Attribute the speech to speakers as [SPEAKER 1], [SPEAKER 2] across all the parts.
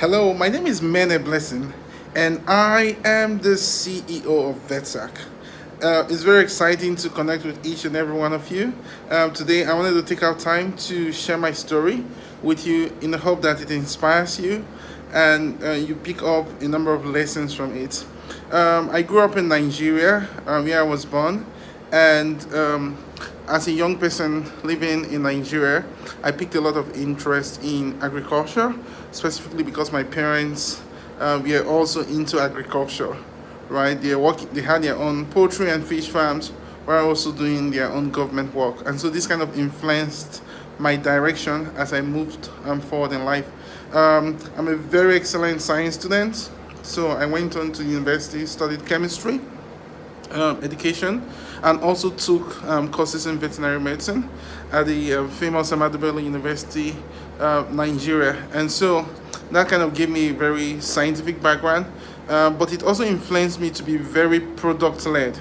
[SPEAKER 1] Hello, my name is Mene Blessing, and I am the CEO of VetSac. It's very exciting to connect with each and every one of you. Today, I wanted to take out time to share my story with you in the hope that it inspires you and you pick up a number of lessons from it. I grew up in Nigeria, where I was born, and as a young person living in Nigeria, I picked a lot of interest in agriculture, specifically because my parents were also into agriculture, right? They had their own poultry and fish farms, while also doing their own government work, and so this kind of influenced my direction as I moved forward in life. I'm a very excellent science student, so I went on to university, studied chemistry, education, and also took courses in veterinary medicine at the famous Ahmadu Bello University, Nigeria. And so that kind of gave me a very scientific background, but it also influenced me to be very product led,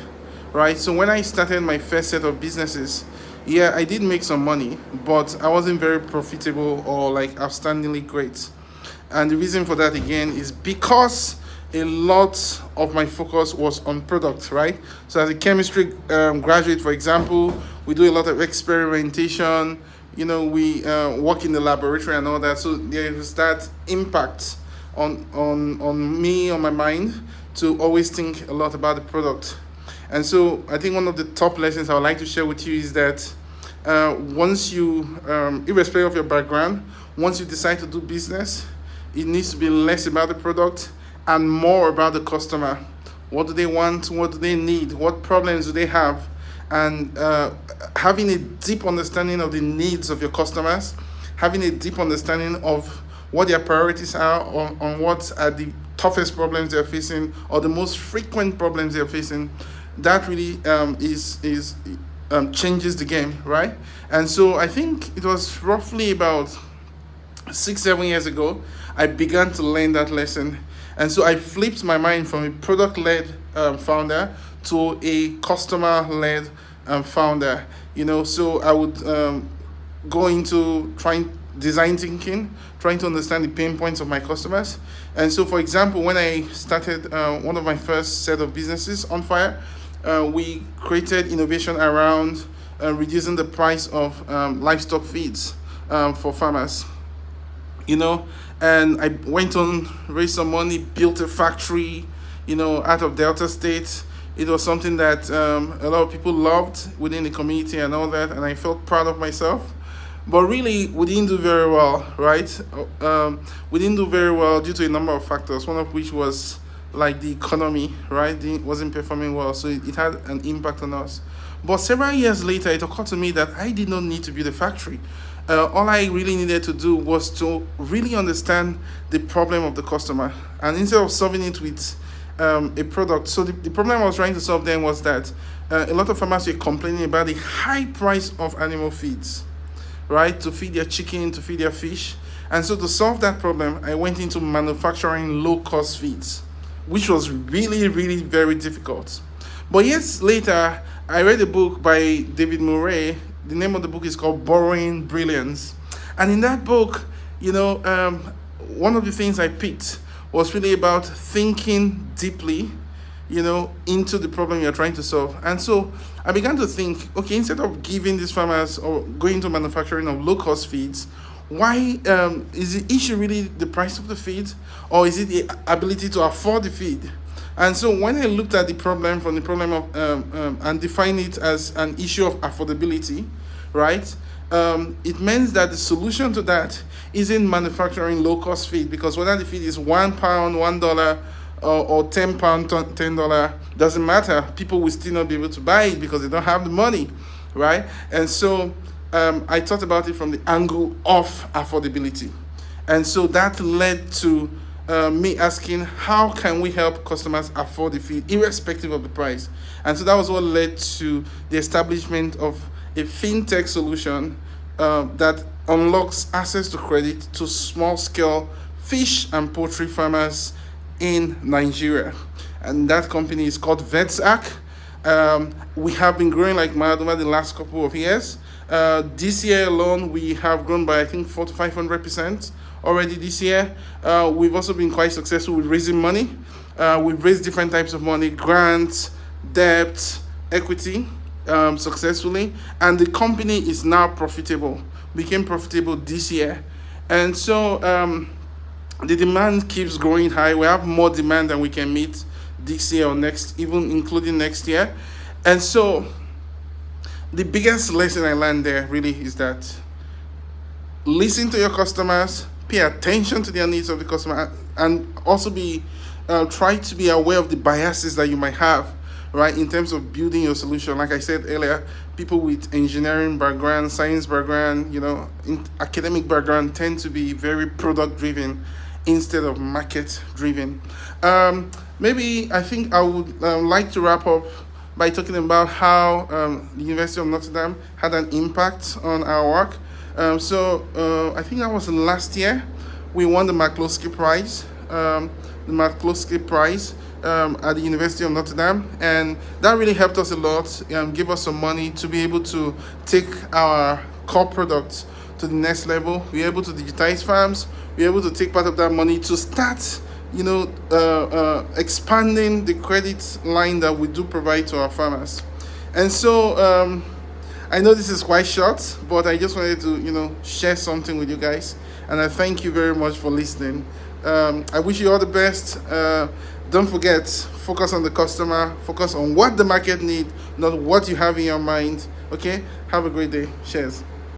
[SPEAKER 1] right? So when I started my first set of businesses, yeah, I did make some money, but I wasn't very profitable or like outstandingly great. And the reason for that again is because a lot of my focus was on product, right? So as a chemistry graduate, for example, we do a lot of experimentation. We work in the laboratory and all that. So there is that impact on me, on my mind, to always think a lot about the product. And so I think one of the top lessons I would like to share with you is that once you, irrespective of your background, once you decide to do business, it needs to be less about the product and more about the customer. What do they want? What do they need? What problems do they have? And having a deep understanding of the needs of your customers, having a deep understanding of what their priorities are, on what are the toughest problems they're facing or the most frequent problems they're facing, that really is changes the game, right? And so I think it was roughly about 6-7 years ago I began to learn that lesson. And so I flipped my mind from a product-led founder to a customer-led founder. So I would go into trying design thinking, trying to understand the pain points of my customers. And so, for example, when I started one of my first set of businesses, On Fire, we created innovation around reducing the price of livestock feeds for farmers. And I went on, raised some money, built a factory, out of Delta State. It was something that a lot of people loved within the community and all that, and I felt proud of myself. But really, we didn't do very well, right? We didn't do very well due to a number of factors, one of which was like the economy, right? It wasn't performing well, so it had an impact on us. But several years later, it occurred to me that I did not need to build a factory. All I really needed to do was to really understand the problem of the customer, and instead of solving it with a product. So the problem I was trying to solve then was that a lot of farmers were complaining about the high price of animal feeds, right? To feed their chicken, to feed their fish. And so to solve that problem, I went into manufacturing low-cost feeds, which was really, really very difficult. But years later, I read a book by David Murray. The name of the book is called Borrowing Brilliance. And in that book, one of the things I picked was really about thinking deeply, into the problem you're trying to solve. And so I began to think, okay, instead of giving these farmers or going to manufacturing of low-cost feeds, why is the issue really the price of the feed, or is it the ability to afford the feed? And so when I looked at the problem from the problem of and defined it as an issue of affordability, right? It means that the solution to that isn't manufacturing low-cost feed, because whether the feed is £1, $1, or £10, $10, doesn't matter. People will still not be able to buy it because they don't have the money, right? And so I thought about it from the angle of affordability. And so that led to me asking, how can we help customers afford the feed irrespective of the price? And so that was what led to the establishment of a fintech solution that unlocks access to credit to small-scale fish and poultry farmers in Nigeria. And that company is called VetSac. We have been growing like mad over the last couple of years. This year alone, we have grown by, I think, 400 to 500% already this year. We've also been quite successful with raising money. We've raised different types of money: grants, debt, equity, successfully, and the company is now profitable. Became profitable this year, and so the demand keeps growing high. We have more demand than we can meet this year or next, even including next year. And so the biggest lesson I learned there really is that listen to your customers, pay attention to their needs of the customer, and also be try to be aware of the biases that you might have, right, in terms of building your solution. Like I said earlier, people with engineering background, science background, academic background tend to be very product driven instead of market driven. Maybe I think I would like to wrap up by talking about how the University of Notre Dame had an impact on our work. I think that was last year. We won the McCloskey Prize, at the University of Notre Dame, and that really helped us a lot. Give us some money to be able to take our core products to the next level. We're able to digitize farms. We're able to take part of that money to start, expanding the credit line that we do provide to our farmers. And so I know this is quite short, but I just wanted to, share something with you guys. And I thank you very much for listening. I wish you all the best. Don't forget, focus on the customer, focus on what the market needs, not what you have in your mind. Okay? Have a great day. Cheers.